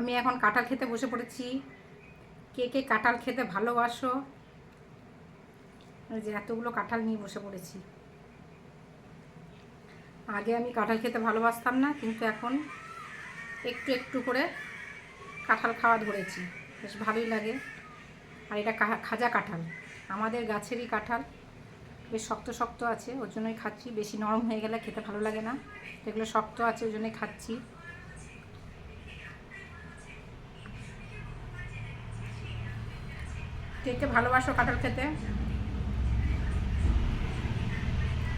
আমি এখন কাঁঠাল খেতে বসে পড়েছি। কে কে কাঁঠাল খেতে ভালোবাসো? যে এতগুলো কাঁঠাল নিয়ে বসে পড়েছি। আগে আমি কাঁঠাল খেতে ভালোবাসতাম না, কিন্তু এখন একটু একটু করে কাঁঠাল খাওয়া ধরেছি। বেশ ভালোই লাগে। আর এটা খাজা কাঁঠাল, আমাদের গাছেরই কাঁঠাল। বেশ শক্ত শক্ত আছে, ওর জন্যই খাচ্ছি। বেশি নরম হয়ে গেলে খেতে ভালো লাগে না, এগুলো শক্ত আছে ওই জন্যই খাচ্ছি। কে কে ভালোবাসো কাঁঠাল খেতে?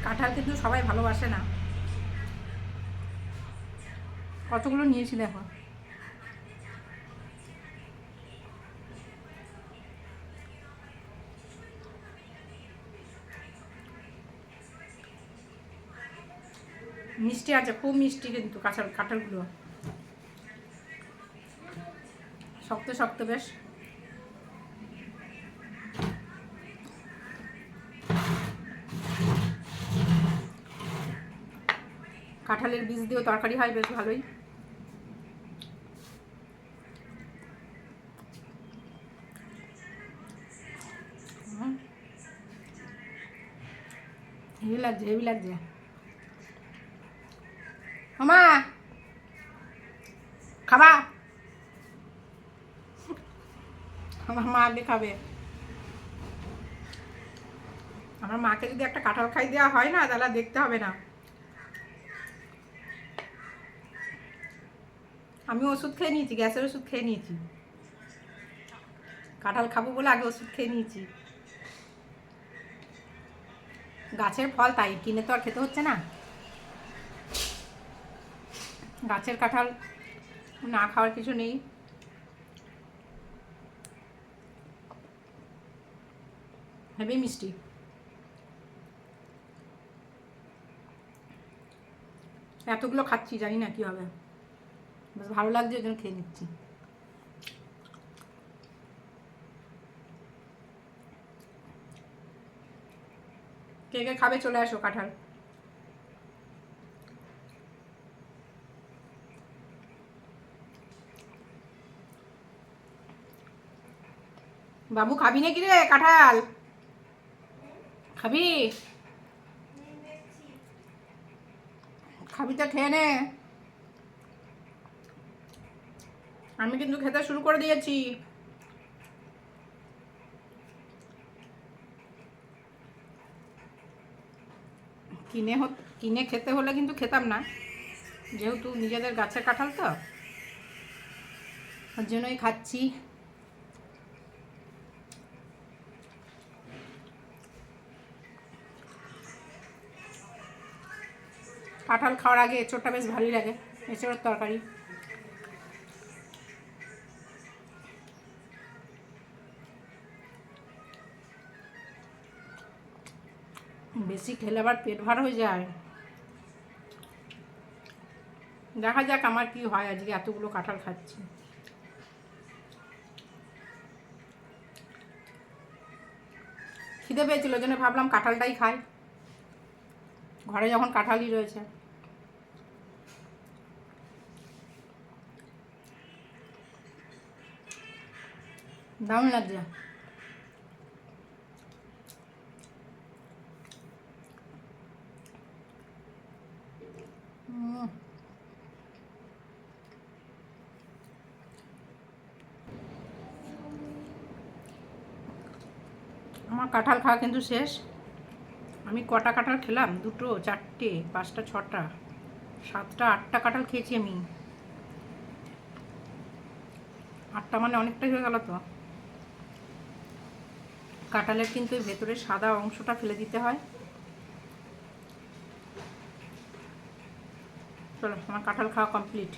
কাঁঠাল কিন্তু সবাই ভালোবাসে না। কতগুলো নিয়েছি দেখো। মিষ্টি আছে, খুব মিষ্টি কিন্তু কাঁঠালগুলো শক্ত শক্ত বেশ। কাঁঠালের বীজ দিয়েও তরকারি হয়, বেশ ভালোই। হেভি লাগছে, হেভি লাগছে। মামা খাবা? আমার মা আগে খাবে। আমার মাকে যদি একটা কাঁঠাল খাই দেওয়া হয় না, তাহলে দেখতে হবে না। আমি ওষুধ খেয়ে নিয়েছি, গ্যাসের ওষুধ খেয়ে নিয়েছি। কাঁঠাল খাবো বলে আগে ওষুধ খেয়ে নিয়েছি। গাছের ফল, তাই কিনে তো আর খেতে হচ্ছে না। গাছের কাঁঠাল না খাওয়ার কিছু নেই। হেভি মিষ্টি। এতগুলো খাচ্ছি, জানি না কি হবে। বেশ ভালো লাগছে, ওই জন্য খেয়ে নিচ্ছি। কে কে খাবে চলে আসো কাঁঠাল। বাবু খাবি নাকি রে কাঁঠাল? খাবি? খাবি তো খেয়ে নে। আমি কিন্তু খেতে শুরু করে দিয়েছি। কিনে খেতে হলে কিন্তু খেতাম না, যেহেতু নিজেদের গাছের কাঁঠাল তো, ওর জন্যই খাচ্ছি। কাঁঠাল খাওয়ার আগে এঁচোড়টা বেশ ভালোই লাগে, এঁচোড়ের তরকারি। বেশি খেলে আবার পেট ভার হয়ে যায়। দেখা যাক আমার কি হয়, আজকে এতগুলো কাঁঠাল খাচ্ছি। খিদে পেয়েছিল, ওই জন্য ভাবলাম কাঁঠালটাই খাই, ঘরে যখন কাঁঠালই রয়েছে। দারুণ লাগছে। আমার কাঁঠাল খাওয়া কিন্তু শেষ। আমি কটা কাঁঠাল খেলাম? 2, 4, 5, 6, 7, 8টা কাঁঠাল খেয়েছি আমি। 8টা মানে অনেকটাই হয়ে গেল তো। কাঁঠালের কিন্তু ভেতরে সাদা অংশটা ফেলে দিতে হয়। চলো, আমার কাঁঠাল খাওয়া কমপ্লিট।